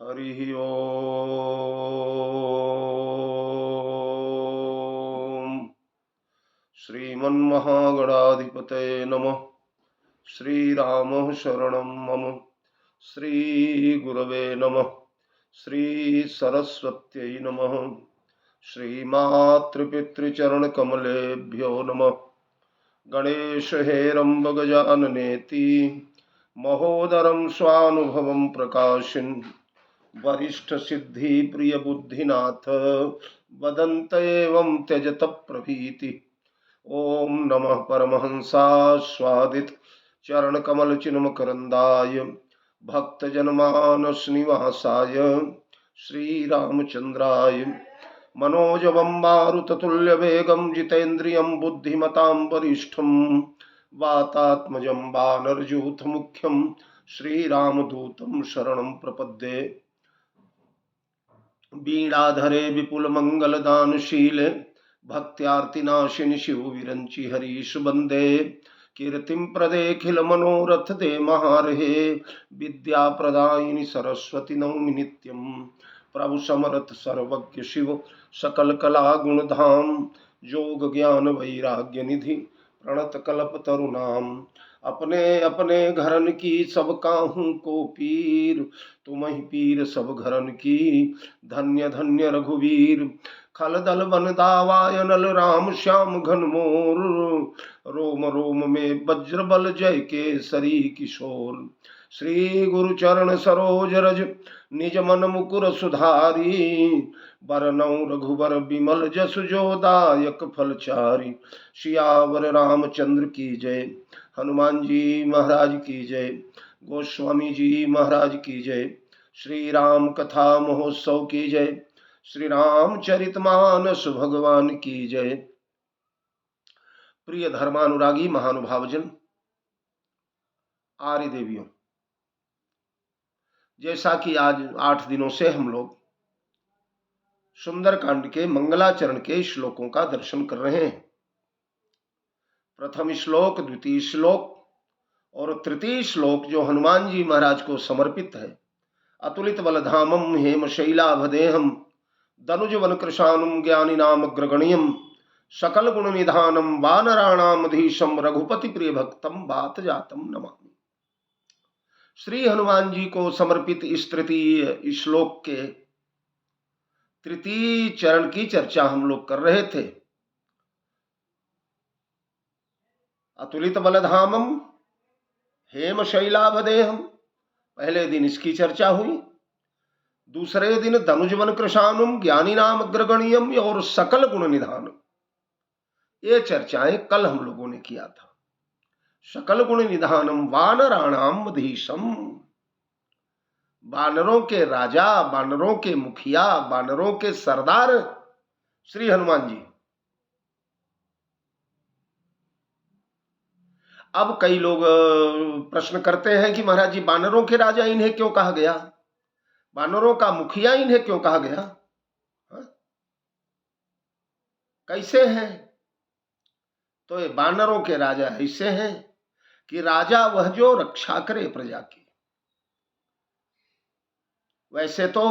हरि ओम। श्रीमन्महागणाधिपतये नमः। श्रीराम शरणं मम। श्रीगुरवे नमः। श्रीसरस्वत्यै नमः। श्रीमातृपितृचरणकमलेभ्यो नमः। गणेश हेरम्ब गजाननेति महोदरं स्वानुभवं प्रकाशिन् वरिष्ठ सिद्धि प्रिय बुद्धिनाथ वदन्त एवं त्यजत प्रभीति। ओम नमः परमहंसास्वादित चरण कमल चिन्म करंदाय भक्त जनमानस निवासाय श्री रामचंद्राय मनोजवं मारुततुल्य वेगं जितेन्द्रियं बुद्धिमतां वरिष्ठं वातात्मजं वानरयूथ मुख्यं श्रीरामदूतं शरणं प्रपद्ये। वीणाधरे विपुल मंगल दानशीले भक्त्यार्तिनाशिनि शिव विरंचि हरीश बंदे। कीर्तिं प्रदेखिल मनोरथ दे महारहे विद्या प्रदायिनि सरस्वती नौमि नित्यं। प्रभु समर्थ सर्वज्ञ शिव सकल कला गुणधाम योग ज्ञान वैराग्य निधि प्रणत कल्प तरुणाम। अपने अपने घरन की सब काहू को पीर तुम ही पीर सब घरन की धन्य धन्य रघुवीर। खल दल बन दावाय नल राम श्याम घन मोर रोम रोम में वज्र बल जय केसरी किशोर। श्री गुरु चरण सरोज रज निज मन मुकुर सुधारी बरनौ रघुबर बिमल जसु जो दायक फलचारी। सियावर रामचंद्र की जय हनुमान जी महाराज की जय गोस्वामी जी महाराज की जय। श्री राम कथा महोत्सव की जय श्री रामचरितमानस भगवान की जय। प्रिय धर्मानुरागी महानुभावजन आर्य देवियों, जैसा कि आज 8 दिनों से हम लोग सुंदरकांड के मंगलाचरण के श्लोकों का दर्शन कर रहे हैं। प्रथम श्लोक, द्वितीय श्लोक और तृतीय श्लोक जो हनुमान जी महाराज को समर्पित है। अतुलित बलधामम हेम शैलाभदेहम दनुज वन कृशानुम ज्ञानिनाम अग्रगण्यम सकल गुण निधानम वानराणामधीशम रघुपति प्रिय भक्तम बात जातम नमामि। श्री हनुमान जी को समर्पित इस तृतीय श्लोक के तृतीय चरण की चर्चा हम लोग कर रहे थे। अतुलित बलधामम हेम शैलाभदेहम, पहले दिन इसकी चर्चा हुई। दूसरे दिन धनुजवन कृशानुम ज्ञानी नाम अग्रगण्यम और सकल गुण निधान, ये चर्चाएं कल हम लोगों ने किया था। सकल गुण निधानम वानराणाम अधीशम, वानरों के राजा, वानरों के मुखिया, वानरों के सरदार श्री हनुमान जी। अब कई लोग प्रश्न करते हैं कि महाराज जी वानरों के राजा इन्हें क्यों कहा गया, वानरों का मुखिया इन्हें क्यों कहा गया, कैसे हैं? तो ये वानरों के राजा ऐसे हैं कि राजा वह जो रक्षा करे प्रजा की। वैसे तो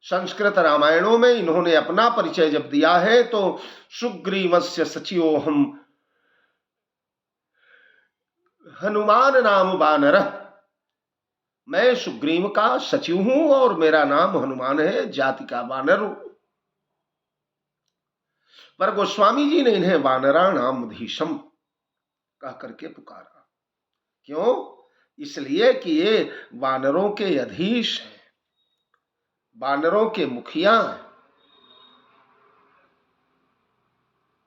संस्कृत रामायणों में इन्होंने अपना परिचय जब दिया है तो सुग्रीवस्य सचिवोहम हनुमान नाम वानर, मैं सुग्रीव का सचिव हूं और मेरा नाम हनुमान है, जाति का वानर हूं। पर गोस्वामी जी ने इन्हें वानराणाम अधीशम कह करके पुकारा। क्यों? इसलिए कि ये वानरों के अधीश हैं, वानरों के मुखिया हैं।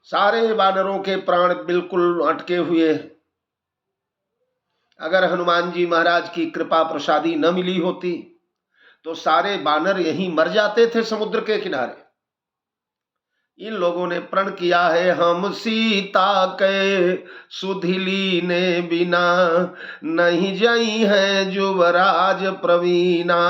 सारे वानरों के प्राण बिल्कुल अटके हुए हैं। अगर हनुमान जी महाराज की कृपा प्रसादी न मिली होती तो सारे वानर यहीं मर जाते थे समुद्र के किनारे। इन लोगों ने प्रण किया है, हम सीता के सुधिली ने बिना नहीं जाई है जुवराज प्रवीणा।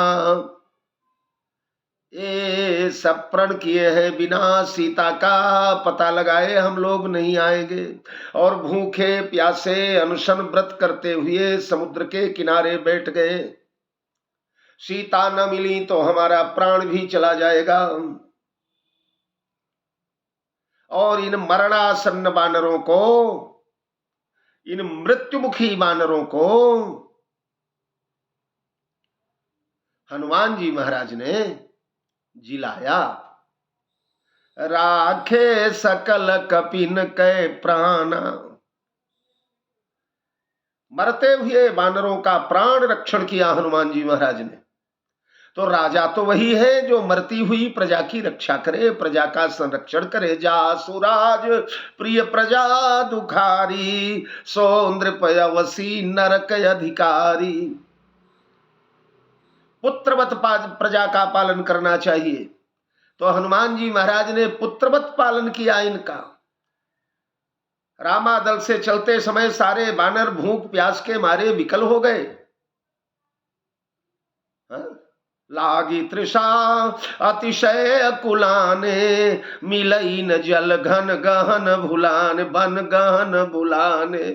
ये सब प्रण किए हैं, बिना सीता का पता लगाए हम लोग नहीं आएंगे। और भूखे प्यासे अनशन व्रत करते हुए समुद्र के किनारे बैठ गए। सीता न मिली तो हमारा प्राण भी चला जाएगा। और इन मरणासन्न वानरों को, इन मृत्युमुखी वानरों को हनुमान जी महाराज ने जिलाया। राखे सकल कपिन कै प्राणा, मरते हुए वानरों का प्राण रक्षण किया हनुमान जी महाराज ने। तो राजा तो वही है जो मरती हुई प्रजा की रक्षा करे, प्रजा का संरक्षण करे। जा सुराज प्रिय प्रजा दुखारी, सो नृपयवसी नरक अधिकारी। पुत्रवत प्रजा का पालन करना चाहिए। तो हनुमान जी महाराज ने पुत्रवत पालन किया इनका। रामादल से चलते समय सारे वानर भूख प्यास के मारे विकल हो गए। लागी तृषा अतिशय कुलाने, मिलई न जल घन गहन भुलाने, बन गहन बुलाने।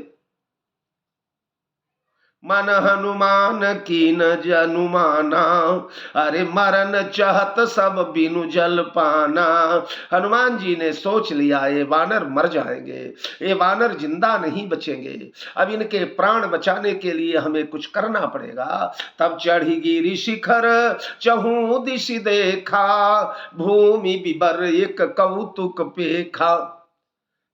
मन हनुमान कीन जनुमाना, अरे मरन चाहत सब बिनु जल पाना। हनुमान जी ने सोच लिया ये वानर मर जाएंगे, ये वानर जिंदा नहीं बचेंगे, अब इनके प्राण बचाने के लिए हमें कुछ करना पड़ेगा। तब चढ़ी गिरि शिखर चहु दिशि देखा, भूमि बिबर एक कौतुक पेखा।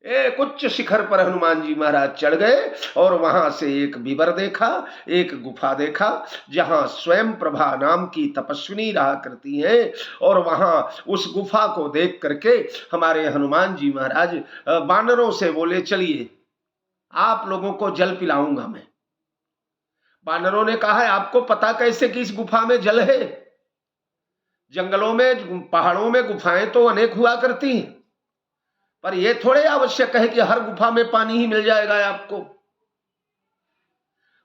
एक उच्च शिखर पर हनुमान जी महाराज चढ़ गए और वहां से एक विवर देखा, एक गुफा देखा, जहां स्वयं प्रभा नाम की तपस्विनी रहा करती हैं। और वहां उस गुफा को देख करके हमारे हनुमान जी महाराज वानरों से बोले, चलिए आप लोगों को जल पिलाऊंगा मैं। वानरों ने कहा है आपको पता कैसे कि इस गुफा में जल है? जंगलों में पहाड़ों में गुफाएं तो अनेक हुआ करती हैं, पर यह थोड़े आवश्यक है कि हर गुफा में पानी ही मिल जाएगा आपको।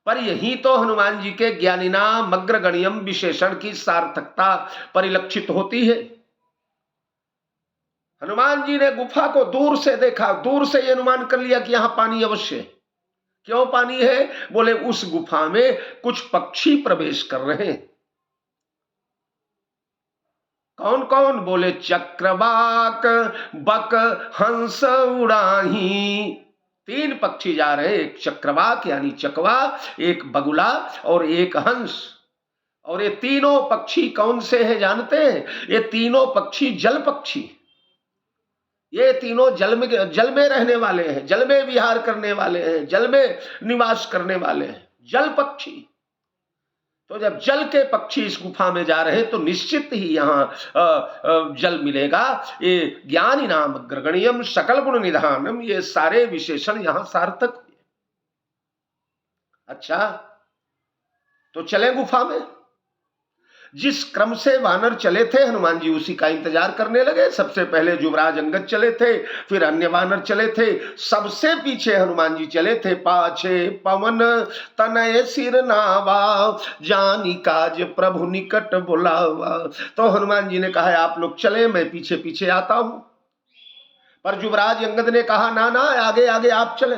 पर यही तो हनुमान जी के ज्ञानिनाम अग्रगण्यम विशेषण की सार्थकता परिलक्षित होती है। हनुमान जी ने गुफा को दूर से देखा, दूर से यह अनुमान कर लिया कि यहां पानी अवश्य है। क्यों पानी है? बोले उस गुफा में कुछ पक्षी प्रवेश कर रहे हैं। कौन कौन? बोले चक्रवाक बक हंस उड़ाही। 3 पक्षी जा रहे हैं, एक चक्रवाक यानी चकवा, एक बगुला और एक हंस। और ये तीनों पक्षी कौन से हैं जानते हैं? ये तीनों पक्षी जल पक्षी, ये तीनों जल में रहने वाले हैं, जल में विहार करने वाले हैं, जल में निवास करने वाले हैं, जल पक्षी। तो जब जल के पक्षी इस गुफा में जा रहे हैं तो निश्चित ही यहां जल मिलेगा। ये ज्ञानी नाम अग्रगण्यम सकल गुण निधानम, ये सारे विशेषण यहां सार्थक हुए। अच्छा, तो चले गुफा में। जिस क्रम से वानर चले थे हनुमान जी उसी का इंतजार करने लगे। सबसे पहले युवराज अंगद चले थे, फिर अन्य वानर चले थे, सबसे पीछे हनुमान जी चले थे। पाछे पवन तनय सिर नावा, जानी काज प्रभु निकट बुलावा। तो हनुमान जी ने कहा आप लोग चले, मैं पीछे पीछे आता हूं। पर युवराज अंगद ने कहा ना ना, आगे आगे आप चले।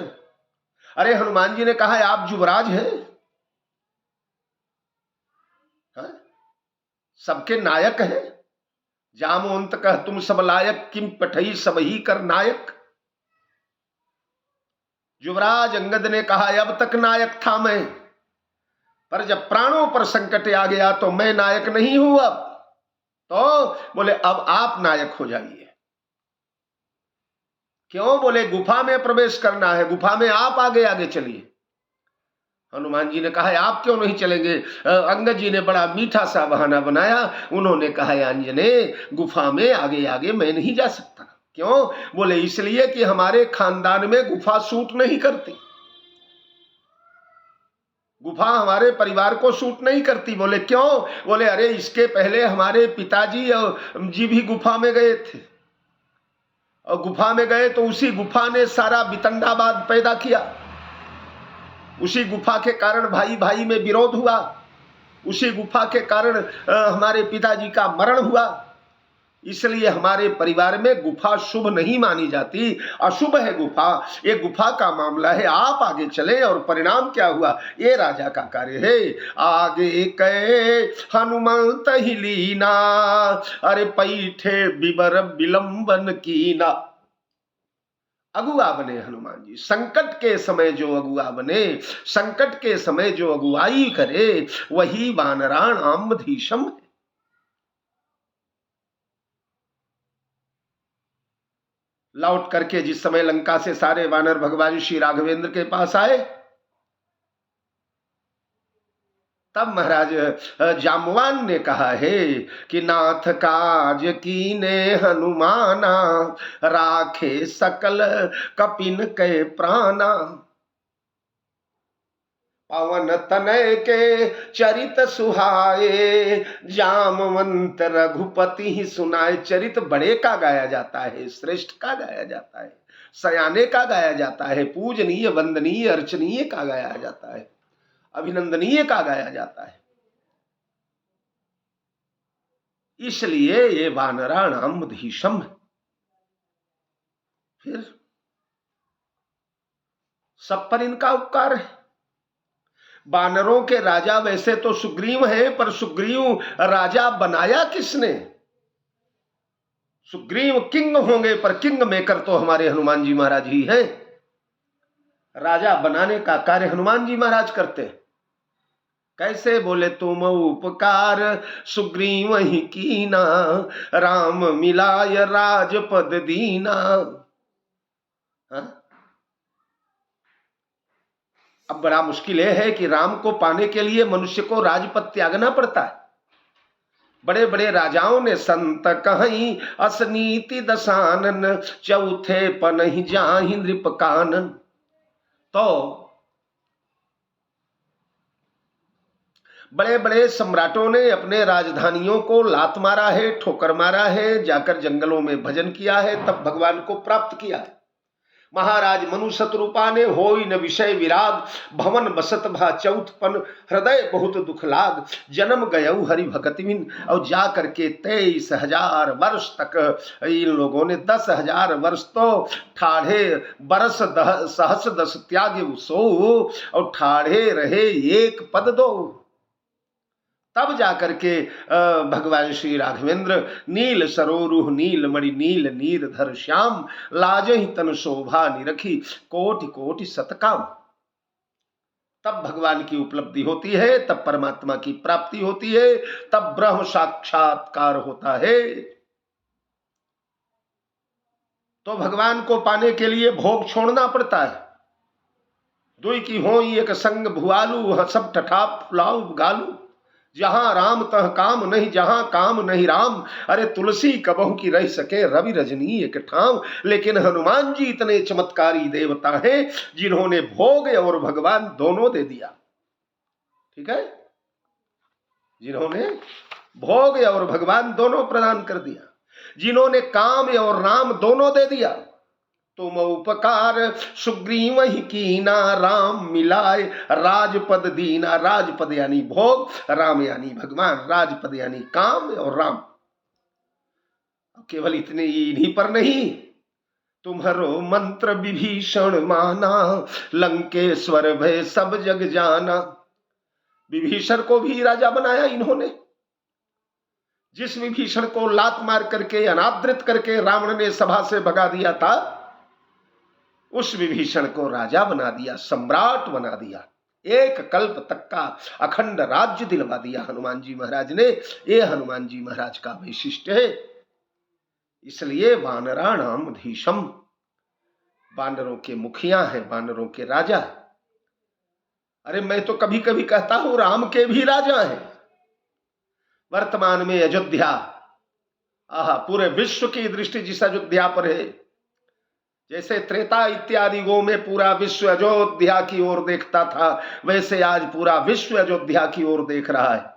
अरे हनुमान जी ने कहा आप युवराज हैं, सबके नायक है। जामोंत कह तुम सब लायक, किम पठई सब ही कर नायक। युवराज अंगद ने कहा अब तक नायक था मैं, पर जब प्राणों पर संकट आ गया तो मैं नायक नहीं हूं अब। तो बोले अब आप नायक हो जाइए। क्यों? बोले गुफा में प्रवेश करना है, गुफा में आप आगे आगे चलिए। हनुमान जी ने कहा आप क्यों नहीं चलेंगे? अंगद जी ने बड़ा मीठा सा बहाना बनाया। उन्होंने कहा अंजने, गुफा में आगे आगे मैं नहीं जा सकता। क्यों? बोले इसलिए कि हमारे खानदान में गुफा सूट नहीं करती, गुफा हमारे परिवार को सूट नहीं करती। बोले क्यों? बोले अरे इसके पहले हमारे पिताजी जी भी गुफा में गए थे, और गुफा में गए तो उसी गुफा ने सारा वितंडावाद पैदा किया। उसी गुफा के कारण भाई भाई में विरोध हुआ, उसी गुफा के कारण हमारे पिताजी का मरण हुआ, इसलिए हमारे परिवार में गुफा शुभ नहीं मानी जाती, अशुभ है गुफा। ये गुफा का मामला है। आप आगे चले और परिणाम क्या हुआ, ये राजा का कार्य है। आगे कहे हनुमंत ही लीना, अरे पैठे बिबर विलंबन कीना। अगुआ बने हनुमान जी। संकट के समय जो अगुआ बने, संकट के समय जो अगुवाई करे, वही वानराणाम धीशम है। लौट करके जिस समय लंका से सारे वानर भगवान श्री राघवेंद्र के पास आए, तब महाराज जामवान ने कहा है कि नाथ काज कीने हनुमाना, राखे सकल कपिन के प्राणा। पवन तनय के चरित सुहाए, जामवंत रघुपति ही सुनाए। चरित बड़े का गाया जाता है, श्रेष्ठ का गाया जाता है, सयाने का गाया जाता है, पूजनीय वंदनीय अर्चनीय का गाया जाता है, अभिनंदनीय का गाया जाता है। इसलिए ये वानराणाम धीशम। फिर सब पर इनका उपकार है। वानरों के राजा वैसे तो सुग्रीव है, पर सुग्रीव राजा बनाया किसने? सुग्रीव किंग होंगे, पर किंग मेकर तो हमारे हनुमान जी महाराज ही हैं। राजा बनाने का कार्य हनुमान जी महाराज करते हैं। कैसे? बोले तुम उपकार सुग्रीव ही कीना, राम मिलाय राजपद दीना। हा? अब बड़ा मुश्किल यह है कि राम को पाने के लिए मनुष्य को राजपद त्यागना पड़ता है। बड़े बड़े राजाओं ने संत कहीं असनीति दसानन, चौथे पनहि जाहि नृप कानन। तो बड़े बड़े सम्राटों ने अपने राजधानियों को लात मारा है, ठोकर मारा है, जाकर जंगलों में भजन किया है, तब भगवान को प्राप्त किया है। महाराज मनु शत्रुपा ने होई न विषय विराग, भवन बसत भा चौथपन, हृदय बहुत दुख लाग, जन्म गयऊ हरि भगति बिन। और जा करके 23,000 वर्ष तक इन लोगों ने, 10,000 वर्ष तो ठाढ़े बरस सहस दस त्याग सो, और ठाढ़े रहे एक पद दो। तब जाकर के भगवान श्री राघवेंद्र नील सरोरुह नील मणि नील नीरधर श्याम, लाजहि तन शोभा निरखी, कोटि कोटि सतकाम। तब भगवान की उपलब्धि होती है, तब परमात्मा की प्राप्ति होती है, तब ब्रह्म साक्षात्कार होता है। तो भगवान को पाने के लिए भोग छोड़ना पड़ता है। दुई की हो एक संग भुआलू, सब ठठाप फुलाऊ गालू। जहां राम तह काम नहीं, जहां काम नहीं राम, अरे तुलसी कबहू की रह सके रवि रजनी एक ठाम। लेकिन हनुमान जी इतने चमत्कारी देवता हैं जिन्होंने भोग और भगवान दोनों दे दिया। ठीक है, जिन्होंने भोग और भगवान दोनों प्रदान कर दिया, जिन्होंने काम और राम दोनों दे दिया। तुम उपकार सुग्रीव ही कीना, राम मिलाए राजपद दीना। राजपद यानी भोग, राम यानी भगवान, राजपद यानी काम और राम। केवल इतने ही इन्हीं पर नहीं, तुम्हारो मंत्र विभीषण माना, लंकेश्वर भय सब जग जाना। विभीषण को भी राजा बनाया इन्होंने। जिस विभीषण को लात मार करके अनादृत करके रावण ने सभा से भगा दिया था, उस विभीषण को राजा बना दिया, सम्राट बना दिया, एक कल्प तक का अखंड राज्य दिलवा दिया हनुमान जी महाराज ने। ये हनुमान जी महाराज का वैशिष्ट्य है। इसलिए वानराणाम धीशम, वानरों के मुखिया है, वानरों के राजा। अरे मैं तो कभी कभी कहता हूं राम के भी राजा हैं। वर्तमान में अयोध्या, पूरे विश्व की दृष्टि जिस अयोध्या पर है, जैसे त्रेता इत्यादि गो में पूरा विश्व अयोध्या की ओर देखता था, वैसे आज पूरा विश्व अयोध्या की ओर देख रहा है।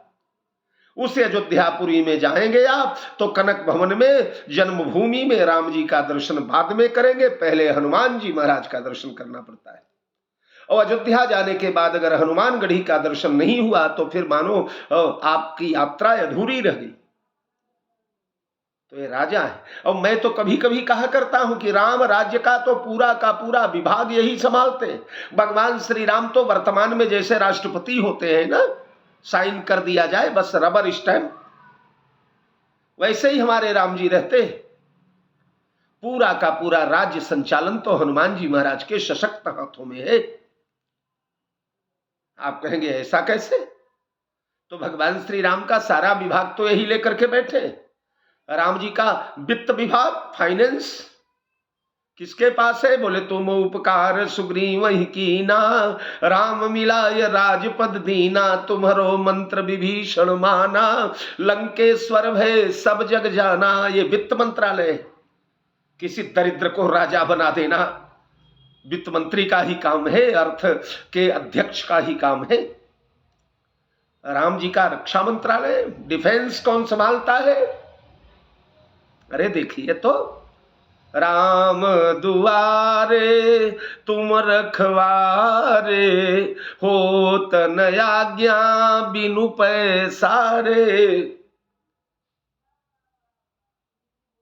उस अयोध्यापुरी में जाएंगे आप तो कनक भवन में, जन्मभूमि में राम जी का दर्शन बाद में करेंगे, पहले हनुमान जी महाराज का दर्शन करना पड़ता है। और अयोध्या जाने के बाद अगर हनुमानगढ़ी का दर्शन नहीं हुआ तो फिर मानो आपकी यात्रा अधूरी रह गई। तो ये राजा है। और मैं तो कभी कभी कहा करता हूं कि राम राज्य का तो पूरा का पूरा विभाग यही संभालते हैं। भगवान श्री राम तो वर्तमान में जैसे राष्ट्रपति होते हैं ना, साइन कर दिया जाए बस रबर स्टैंप, वैसे ही हमारे राम जी रहते हैं। पूरा का पूरा राज्य संचालन तो हनुमान जी महाराज के सशक्त हाथों में है। आप कहेंगे ऐसा कैसे? तो भगवान श्री राम का सारा विभाग तो यही लेकर के बैठे। राम जी का वित्त विभाग, फाइनेंस किसके पास है? बोले तुम उपकार सुग्रीव वही कीना, राम मिलाय राजपद दीना, तुम्हारो मंत्र विभीषण माना, लंकेश्वर भय सब जग जाना। ये वित्त मंत्रालय, किसी दरिद्र को राजा बना देना वित्त मंत्री का ही काम है, अर्थ के अध्यक्ष का ही काम है। राम जी का रक्षा मंत्रालय, डिफेंस कौन संभालता है? अरे देखिए तो, राम दुआरे तुम रखवारे, होत न आज्ञा बिनु पैसारे।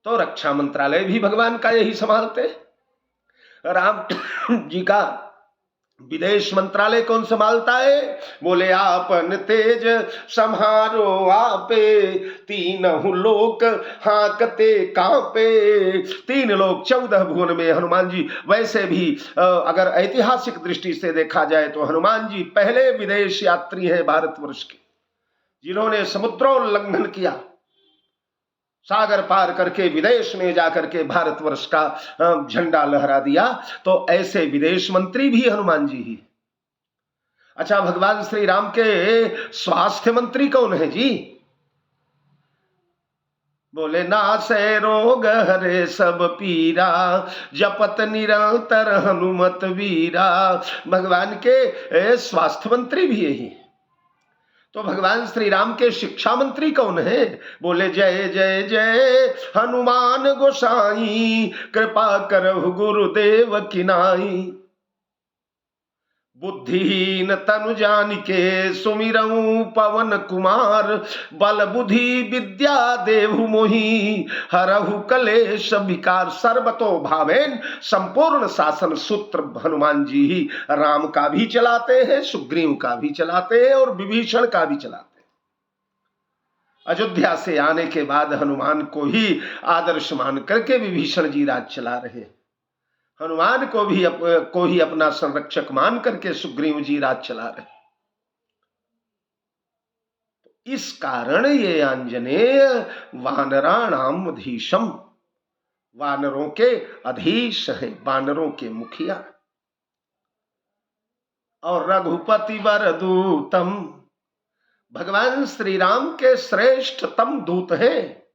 तो रक्षा मंत्रालय भी भगवान का यही संभालते। राम जी का विदेश मंत्रालय कौन संभालता है? बोले आपन तेज संहारो आपे, तीनहु लोक हाकते कांपे। 3 लोक 14 भुवन में हनुमान जी, वैसे भी अगर ऐतिहासिक दृष्टि से देखा जाए तो हनुमान जी पहले विदेश यात्री हैं भारतवर्ष के, जिन्होंने समुद्रोल्लंघन किया, सागर पार करके विदेश में जाकर के भारतवर्ष का झंडा लहरा दिया। तो ऐसे विदेश मंत्री भी हनुमान जी ही। अच्छा, भगवान श्री राम के स्वास्थ्य मंत्री कौन है जी? बोले नासै रोग हरे सब पीरा, जपत निरंतर हनुमत वीरा। भगवान के स्वास्थ्य मंत्री भी यही। तो भगवान श्री राम के शिक्षा मंत्री कौन है? बोले जय जय जय हनुमान गोसाई, कृपा करहु गुरुदेव किनाई। बुद्धिहीन तनु जानिके सुमिरऊ पवन कुमार, बल बुद्धि विद्या देहु मोहि, हरहु कलेश विकार। सर्वतो भावेन संपूर्ण शासन सूत्र हनुमान जी ही राम का भी चलाते हैं, सुग्रीव का भी चलाते हैं और विभीषण का भी चलाते हैं। अयोध्या से आने के बाद हनुमान को ही आदर्श मान करके विभीषण जी राज चला रहे हैं। हनुमान को ही अपना संरक्षक मान करके सुग्रीव जी राज चला रहे। इस कारण ये आंजनेय वानराणाम अधीशम, वानरों के अधीश है, वानरों के मुखिया। और रघुपति वर दूतम, भगवान श्री राम के श्रेष्ठतम दूत हैं।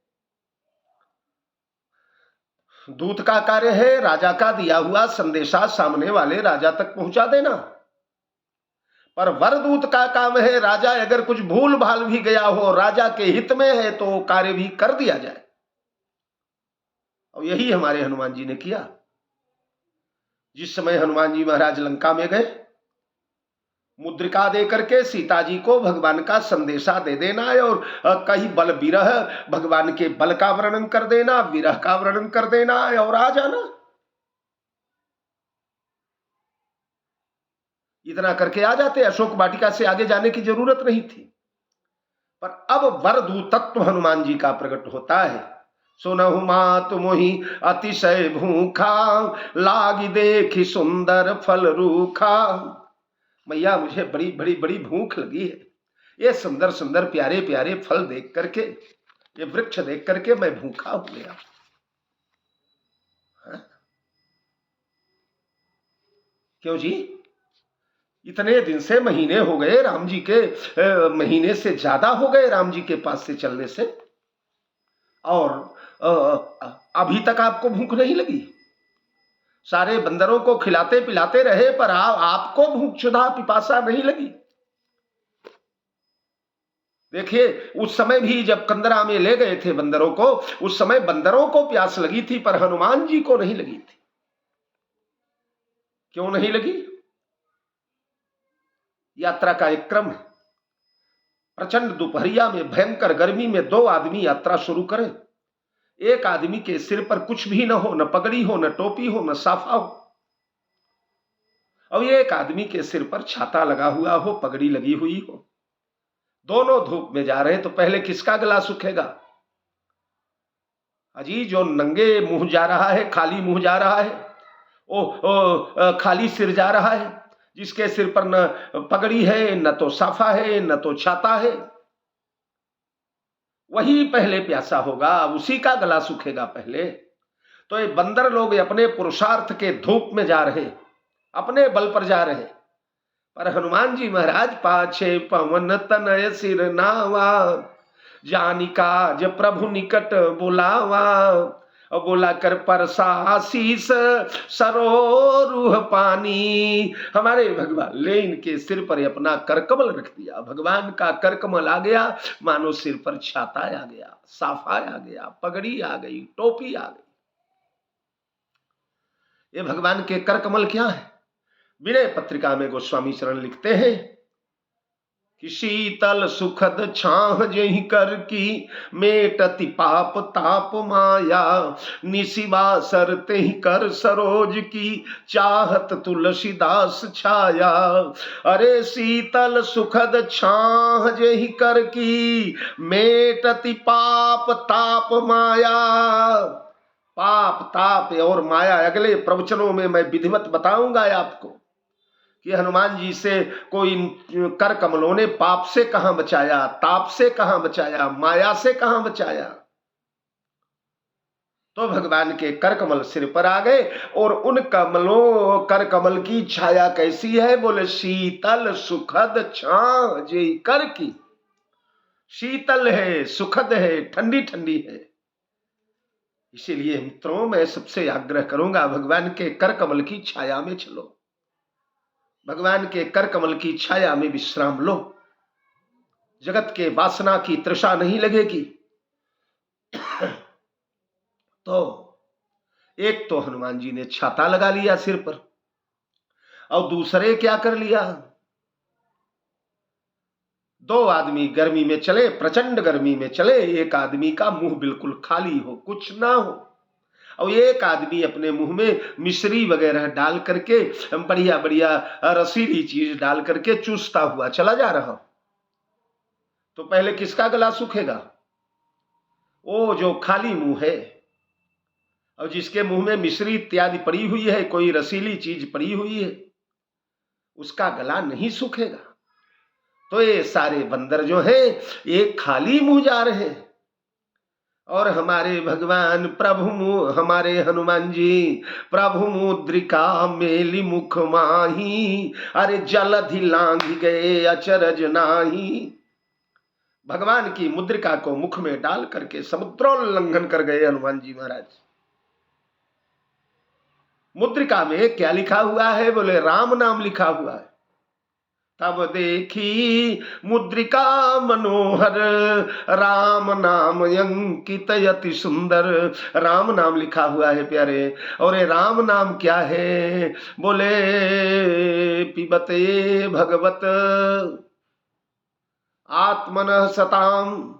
दूत का कार्य है राजा का दिया हुआ संदेशा सामने वाले राजा तक पहुंचा देना, पर वरदूत का काम है राजा अगर कुछ भूल भाल भी गया हो, राजा के हित में है तो कार्य भी कर दिया जाए। और यही हमारे हनुमान जी ने किया। जिस समय हनुमान जी महाराज लंका में गए, मुद्रिका दे करके सीता जी को भगवान का संदेशा दे देना है और कहीं बल विरह, भगवान के बल का वर्णन कर देना, विरह का वर्णन कर देना है और आ जाना। इतना करके आ जाते, अशोक वाटिका से आगे जाने की जरूरत नहीं थी। पर अब वरदूतत्व हनुमान जी का प्रकट होता है। सुनहु मात मोहि अतिशय भूखा, लागी देखी सुंदर फल रूखा। मैया मुझे बड़ी बड़ी बड़ी भूख लगी है, ये सुंदर सुंदर प्यारे प्यारे फल देख करके, ये वृक्ष देख करके मैं भूखा हो गया। क्यों जी? इतने दिन से, महीने हो गए राम जी के, महीने से ज्यादा हो गए राम जी के पास से चलने से, और अभी तक आपको भूख नहीं लगी? सारे बंदरों को खिलाते पिलाते रहे पर आपको भूख क्षुधा पिपासा नहीं लगी? देखिए, उस समय भी जब कंदरा में ले गए थे बंदरों को, उस समय बंदरों को प्यास लगी थी पर हनुमान जी को नहीं लगी थी। क्यों नहीं लगी? यात्रा का एक क्रम है। प्रचंड दोपहरिया में, भयंकर गर्मी में 2 आदमी यात्रा शुरू करें। एक आदमी के सिर पर कुछ भी न हो, न पगड़ी हो, न टोपी हो, न साफा हो, और एक आदमी के सिर पर छाता लगा हुआ हो, पगड़ी लगी हुई हो, दोनों धूप में जा रहे हैं, तो पहले किसका गला सूखेगा? अजी जो नंगे मुंह जा रहा है, खाली मुंह जा रहा है, खाली सिर जा रहा है, जिसके सिर पर न पगड़ी है, न तो साफा है, न तो छाता है, वही पहले प्यासा होगा, उसी का गला सूखेगा पहले। तो ये बंदर लोग अपने पुरुषार्थ के धूप में जा रहे, अपने बल पर जा रहे, पर हनुमान जी महाराज पाछे पवन तनय सिर नावा, जानिकाज प्रभु निकट बुलावा, और बोला कर परसा शीस सरोरुह पानी। हमारे भगवान ले इनके सिर पर अपना करकमल रख दिया, भगवान का करकमल आ गया, मानो सिर पर छाता आ गया, साफा आ गया, पगड़ी आ गई, टोपी आ गई। ये भगवान के करकमल क्या है? विनय पत्रिका में गोस्वामी चरण लिखते हैं कि शीतल सुखद छाह जहि कर की, मेटति पाप ताप माया, निशिवा सरते ही कर सरोज की, चाहत तुलसीदास छाया। अरे शीतल सुखद छाह जहि कर की, मेटति पाप ताप माया। पाप ताप और माया अगले प्रवचनों में मैं विधिवत बताऊंगा आपको कि हनुमान जी से कोई कर कमलों ने पाप से कहां बचाया, ताप से कहां बचाया, माया से कहां बचाया। तो भगवान के कर कमल सिर पर आ गए, और उन कमलों कर कमल की छाया कैसी है? बोले शीतल सुखद छाह जे कर की। शीतल है, सुखद है, ठंडी ठंडी है। इसीलिए मित्रों मैं सबसे आग्रह करूंगा, भगवान के कर कमल की छाया में चलो, भगवान के कर कमल की छाया में विश्राम लो, जगत के वासना की तृषा नहीं लगेगी। तो एक तो हनुमान जी ने छाता लगा लिया सिर पर, और दूसरे क्या कर लिया? दो आदमी गर्मी में चले, प्रचंड गर्मी में चले, एक आदमी का मुंह बिल्कुल खाली हो, कुछ ना हो, और एक आदमी अपने मुंह में मिश्री वगैरह डाल करके, बढ़िया बढ़िया रसीली चीज डाल करके चूसता हुआ चला जा रहा। तो पहले किसका गला सूखेगा? वो जो खाली मुंह है, और जिसके मुंह में मिश्री इत्यादि पड़ी हुई है, कोई रसीली चीज पड़ी हुई है, उसका गला नहीं सूखेगा। तो ये सारे बंदर जो है ये खाली मुंह जा रहे हैं, और हमारे भगवान हमारे हनुमान जी प्रभु मुद्रिका मेली मुख माही, अरे जलधि लांघ गए अचरज नाही। भगवान की मुद्रिका को मुख में डाल करके समुद्रोल्लंघन कर गए हनुमान जी महाराज। मुद्रिका में क्या लिखा हुआ है? बोले राम नाम लिखा हुआ है। तब देखी मुद्रिका मनोहर, राम नाम अंकित यति सुंदर। राम नाम लिखा हुआ है प्यारे, और ये राम नाम क्या है? बोले पिबते भगवत आत्मनः सताम।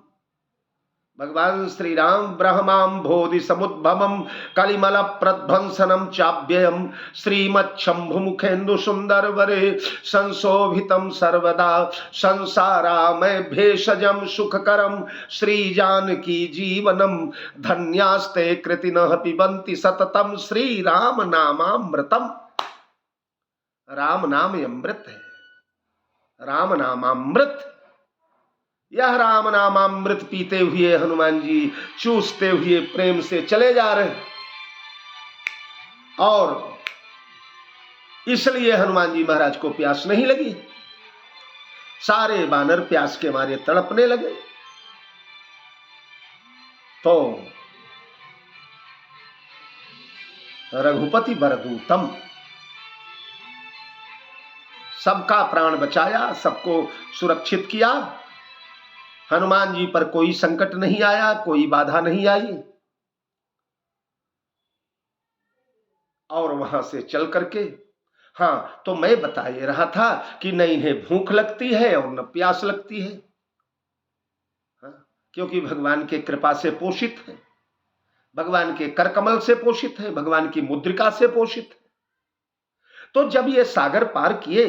भगवान श्री राम ब्रह्मां बोधि समुद्भवम कलिमल प्रध्वंसनम चाव्ययम, श्रीमच्छंभु मुखेन्दु सुंदर वरे संशोभितम सर्वदा, संसारामय भेषजम सुखकरम, श्री जानकी जीवनम धन्यास्ते कृतिनः पिबन्ति सततम, श्री राम नामामृतम। राम नाम अमृत है, राम नामामृत। यह राम नामामृत पीते हुए हनुमान जी चूसते हुए प्रेम से चले जा रहे, और इसलिए हनुमान जी महाराज को प्यास नहीं लगी। सारे बानर प्यास के मारे तड़पने लगे। तो रघुपति बरदूतम, सबका प्राण बचाया, सबको सुरक्षित किया। हनुमान जी पर कोई संकट नहीं आया, कोई बाधा नहीं आई, और वहां से चल करके, हाँ तो मैं बता ये रहा था कि न इन्हें भूख लगती है और न प्यास लगती है, हाँ? क्योंकि भगवान के कृपा से पोषित है। भगवान के कर कमल से पोषित है, भगवान की मुद्रिका से पोषित है। तो जब ये सागर पार किए,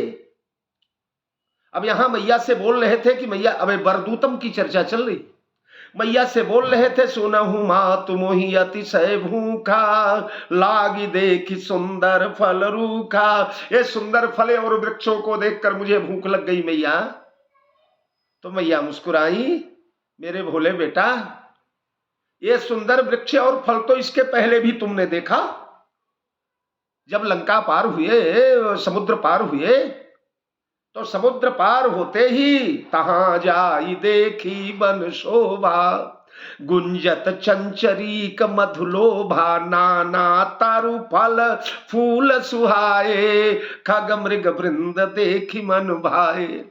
अब यहां मैया से बोल रहे थे कि मैया, अब बरदूतम की चर्चा चल रही, मैया से बोल रहे थे, सुनहु मात मोहि अतिशय भूखा, लागी देखी सुंदर फल रूखा। ये सुंदर फले और वृक्षों को देखकर मुझे भूख लग गई मैया। तो मैया मुस्कुराई, मेरे भोले बेटा, ये सुंदर वृक्ष और फल तो इसके पहले भी तुमने देखा। जब लंका पार हुए, समुद्र पार हुए, तो समुद्र पार होते ही तहां जाई देखी बन शोभा, गुंजत चंचरीक मधुलोभा, नाना तारु फल फूल सुहाए, खग मृग वृंद देखी मन भाए।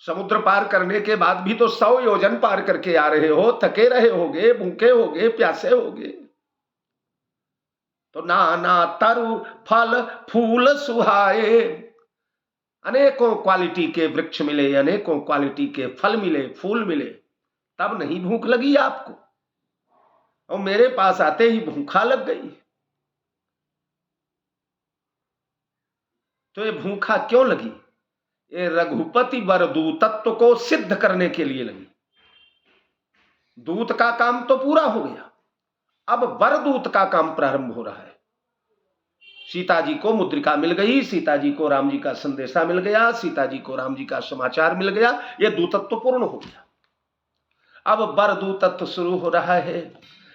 समुद्र पार करने के बाद भी तो 100 योजन पार करके आ रहे हो, थके रहे होगे, भूखे होगे, प्यासे होगे। तो नाना तरु फल फूल सुहाए, अनेकों क्वालिटी के वृक्ष मिले, अनेकों क्वालिटी के फल मिले, फूल मिले, तब नहीं भूख लगी आपको, और मेरे पास आते ही भूखा लग गई। तो ये भूखा क्यों लगी? ये रघुपति वरदूतत्व को सिद्ध करने के लिए लगी। दूत का काम तो पूरा हो गया, अब वरदूत का काम प्रारंभ हो रहा है। सीता जी को मुद्रिका मिल गई, सीता जी को राम जी का संदेशा मिल गया, सीता जी को राम जी का समाचार मिल गया, ये दूतत्व पूर्ण हो गया। अब वरदूतत्व शुरू हो रहा है।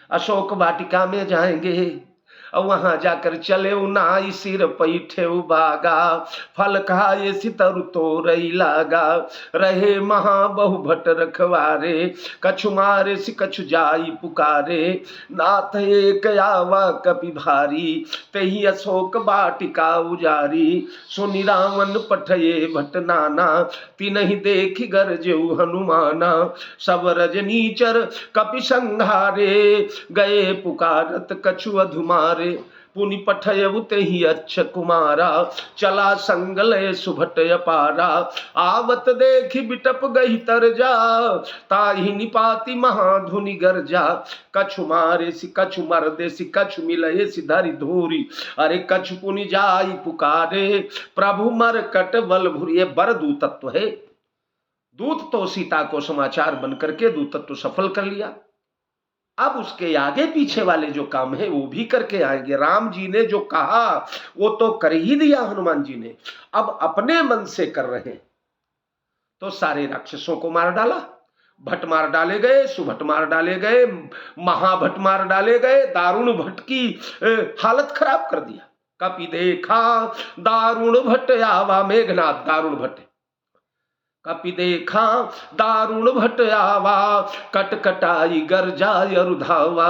अशोक वाटिका में जाएंगे, और वहां जाकर चले नाई सिर पैठे बागा, फल खाए सितरु तो रही लागा, रहे महा बहु भट रखवारे, कछु मारे सि कछु जाई पुकारे, नाथ एक आवा कपि भारी, तही अशोक वाटिका उजारी, सुनि रावण पठये भट नाना, तिनहि देखि गरजेउ हनुमाना, सब रजनीचर कपि संघारे, गए पुकारत कछु अधुमारे, पुनि पठयउ तेहि अच्छ कुमारा, चला संगलय सुभट अपारा, आवत देखि बिटप गही तरजा, ताहि निपाति महाधुनि गरजा, कछु मारे सि कछु मर्दे सि कछु मिलये सि धरि धूरी, अरे कछु पुनि जाई पुकारे, प्रभु मरकट बल भुरी। ये वरदूतत्व है। दूत तो सीता को समाचार बन करके दूतत्व सफल कर लिया, अब उसके आगे पीछे वाले जो काम है वो भी करके आएंगे। राम जी ने जो कहा वो तो कर ही दिया हनुमान जी ने, अब अपने मन से कर रहे हैं। तो सारे राक्षसों को मार डाला, भट मार डाले गए, सुभट मार डाले गए, महाभट मार डाले गए, दारुण भट की हालत खराब कर दिया। कपि देखा दारुण भट आवा, मेघनाथ दारुण भट, कपि देखा दारुण भट आवा, कटकटाई गरजाय अरुधावा,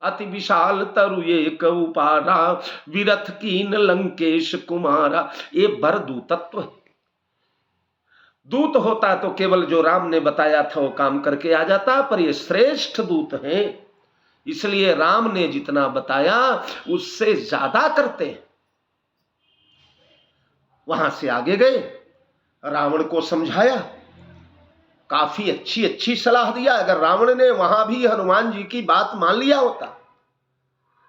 अति विशाल तरु एक उपारा, विरथ कीन लंकेश कुमारा। ये वरदूतत्व है। दूत होता तो केवल जो राम ने बताया था वो काम करके आ जाता, पर ये श्रेष्ठ दूत है, इसलिए राम ने जितना बताया उससे ज्यादा करते हैं। वहां से आगे गए, रावण को समझाया, काफी अच्छी सलाह दिया। अगर रावण ने वहां भी हनुमान जी की बात मान लिया होता,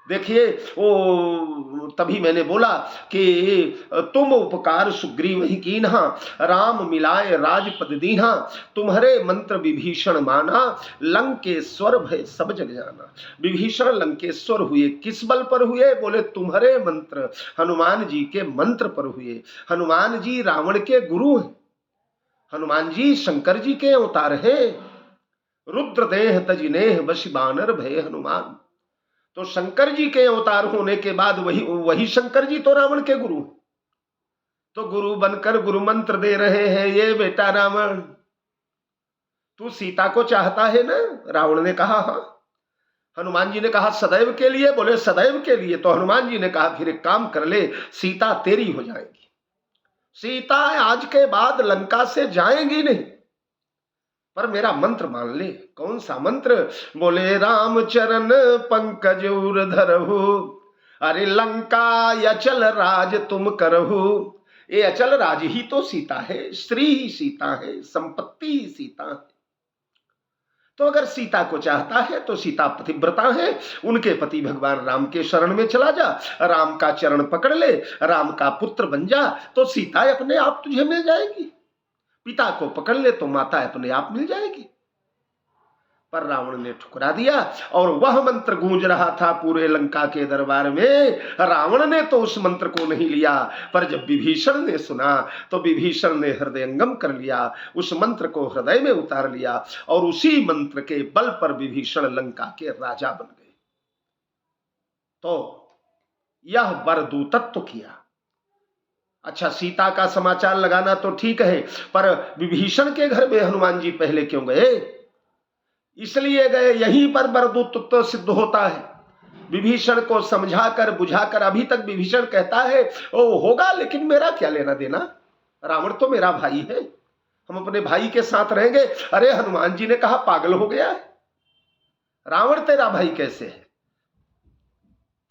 देखिए वो तभी मैंने बोला कि तुम उपकार सुग्रीव ही कीन्हा, राम मिलाए राजपद दीन्हा, तुम्हारे मंत्र विभीषण माना, लंकेश्वर भय सब जग जाना। विभीषण लंकेश्वर हुए, किस बल पर हुए? बोले तुम्हारे मंत्र, हनुमान जी के मंत्र पर हुए। हनुमान जी रावण के गुरु हैं, हनुमान जी शंकर जी के अवतार हैं। रुद्र देह तजिनेह वशी बानर भय हनुमान। तो शंकर जी के अवतार होने के बाद वही शंकर जी तो रावण के गुरु, तो गुरु बनकर गुरु मंत्र दे रहे हैं, ये बेटा रावण तू सीता को चाहता है ना? रावण ने कहा हाँ। हनुमान जी ने कहा सदैव के लिए? बोले सदैव के लिए। तो हनुमान जी ने कहा फिर एक काम कर ले, सीता तेरी हो जाएगी। सीता आज के बाद लंका से जाएंगी नहीं, पर मेरा मंत्र मान ले। कौन सा मंत्र? बोले राम चरण पंकज उर धरहु, अरे लंका अचल राज तुम करहु। ये अचल राज ही तो सीता है, स्त्री ही सीता है, संपत्ति ही सीता है। तो अगर सीता को चाहता है तो सीता पतिव्रता है, उनके पति भगवान राम के शरण में चला जा, राम का चरण पकड़ ले, राम का पुत्र बन जा, तो सीता अपने आप तुझे मिल जाएगी। पिता को पकड़ ले तो माता अपने आप मिल जाएगी। पर रावण ने ठुकरा दिया और वह मंत्र गूंज रहा था पूरे लंका के दरबार में। रावण ने तो उस मंत्र को नहीं लिया, पर जब विभीषण ने सुना तो विभीषण ने हृदयंगम कर लिया, उस मंत्र को हृदय में उतार लिया और उसी मंत्र के बल पर विभीषण लंका के राजा बन गए। तो यह वर दूतत्व किया। अच्छा, सीता का समाचार लगाना तो ठीक है, पर विभीषण के घर में हनुमान जी पहले क्यों गए? इसलिए गए, यहीं पर वरदूतत्व सिद्ध होता है। विभीषण को समझाकर बुझाकर, अभी तक विभीषण कहता है ओ होगा, लेकिन मेरा क्या लेना देना, रावण तो मेरा भाई है, हम अपने भाई के साथ रहेंगे। अरे हनुमान जी ने कहा पागल हो गया है, रावण तेरा भाई कैसे है?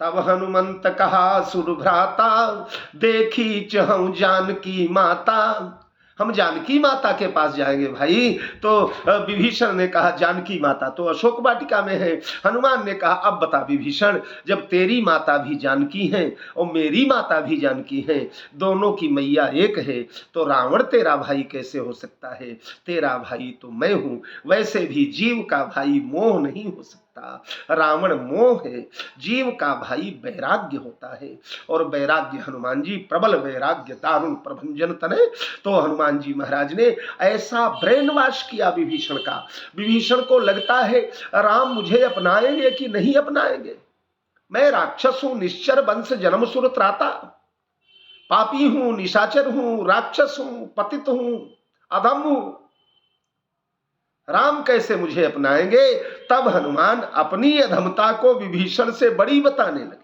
तब हनुमंत कहा सुरभ्राता, देखी चहु जानकी माता। हम जानकी माता के पास जाएंगे भाई। तो विभीषण ने कहा जानकी माता तो अशोक वाटिका में है। हनुमान ने कहा अब बता विभीषण, जब तेरी माता भी जानकी है और मेरी माता भी जानकी है, दोनों की मैया एक है, तो रावण तेरा भाई कैसे हो सकता है? तेरा भाई तो मैं हूं। वैसे भी जीव का भाई मोह नहीं हो सकता, रावण मोह है, जीव का भाई वैराग्य होता है। और वैराग्य हनुमान जी प्रबल वैराग्य दारुण प्रभंजन तने। तो हनुमान जी महाराज ने ऐसा ब्रेन वॉश किया विभीषण का। विभीषण को लगता है राम मुझे अपनाएंगे कि नहीं अपनाएंगे, मैं राक्षस हूं, निश्चर वंश जन्म सुर त्राता, पापी हूं, निशाचर हूं, राक्षस हूं, पतित हूं, अधम हूं, राम कैसे मुझे अपनाएंगे? तब हनुमान अपनी अधमता को विभीषण से बड़ी बताने लगे।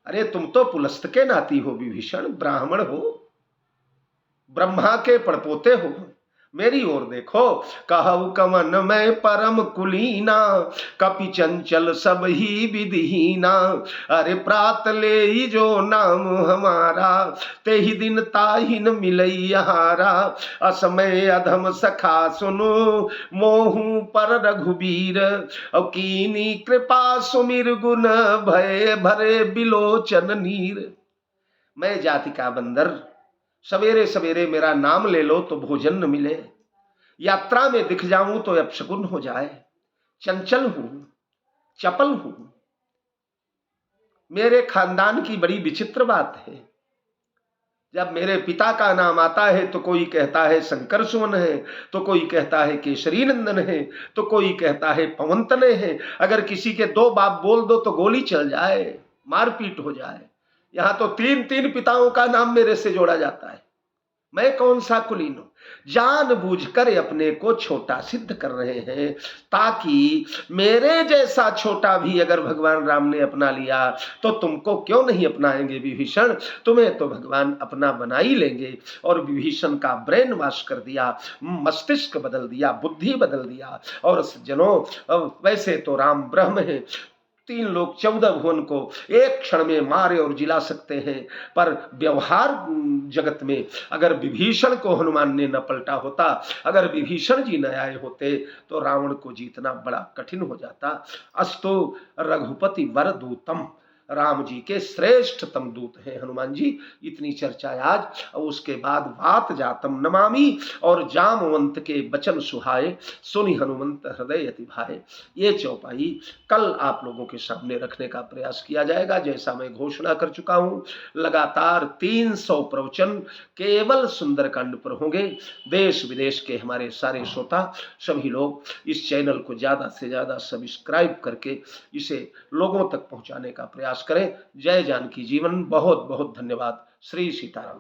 अरे तुम तो पुलस्त के नाती हो विभीषण, ब्राह्मण हो, ब्रह्मा के पड़पोते हो, मेरी ओर देखो। कहु कवन मैं परम कुलीना, कपि चंचल सब ही विधिहीना। अरे प्रात ले जो नाम हमारा, ते ही दिन ताहिन मिलैहारा। असमय अधम सखा सुनो, मोहू पर रघुबीर। और कीनी कृपा सुमिर गुण, भय भरे बिलोचन नीर। मैं जाति का बंदर, सवेरे सवेरे मेरा नाम ले लो तो भोजन न मिले, यात्रा में दिख जाऊं तो अपशकुन हो जाए, चंचल हूं, चपल हूं। मेरे खानदान की बड़ी विचित्र बात है, जब मेरे पिता का नाम आता है तो कोई कहता है शंकर सुमन है, तो कोई कहता है केसरी नंदन है, तो कोई कहता है पवन तनय है। अगर किसी के दो बाप बोल दो तो गोली चल जाए, मारपीट हो जाए। यहां तो तीन तीन पिताओं का नाम मेरे से जोड़ा जाता है। मैं कौन सा कुलीन हूं? जानबूझकर अपने को छोटा सिद्ध कर रहे हैं, ताकि मेरे जैसा छोटा भी अगर भगवान राम ने अपना लिया तो तुमको क्यों नहीं अपनाएंगे विभीषण? तुम्हें तो भगवान अपना बना ही लेंगे। और विभीषण का ब्रेन वॉश कर दिया, मस्तिष्क बदल दिया, बुद्धि बदल दिया। और जनों वैसे तो राम ब्रह्म है, 3 लोग 14 भुवन को एक क्षण में मारे और जिला सकते हैं, पर व्यवहार जगत में अगर विभीषण को हनुमान ने न पलटा होता, अगर विभीषण जी न आए होते तो रावण को जीतना बड़ा कठिन हो जाता। अस्तु रघुपति वर दूतम, राम जी के श्रेष्ठतम दूत हैं हनुमान जी। इतनी चर्चा आज। और उसके बाद वात जातम नमामि, और जामवंत के वचन सुहाए, सुनि हनुमंत हृदय अति भाए। ये चौपाई कल आप लोगों के सामने रखने का प्रयास किया जाएगा। जैसा मैं घोषणा कर चुका हूं, लगातार 300 प्रवचन केवल सुंदरकांड पर होंगे। देश विदेश के हमारे सारे श्रोता सभी लोग इस चैनल को ज्यादा से ज्यादा सब्सक्राइब करके इसे लोगों तक पहुंचाने का प्रयास करें। जय जानकी जीवन। बहुत बहुत धन्यवाद। श्री सीताराम।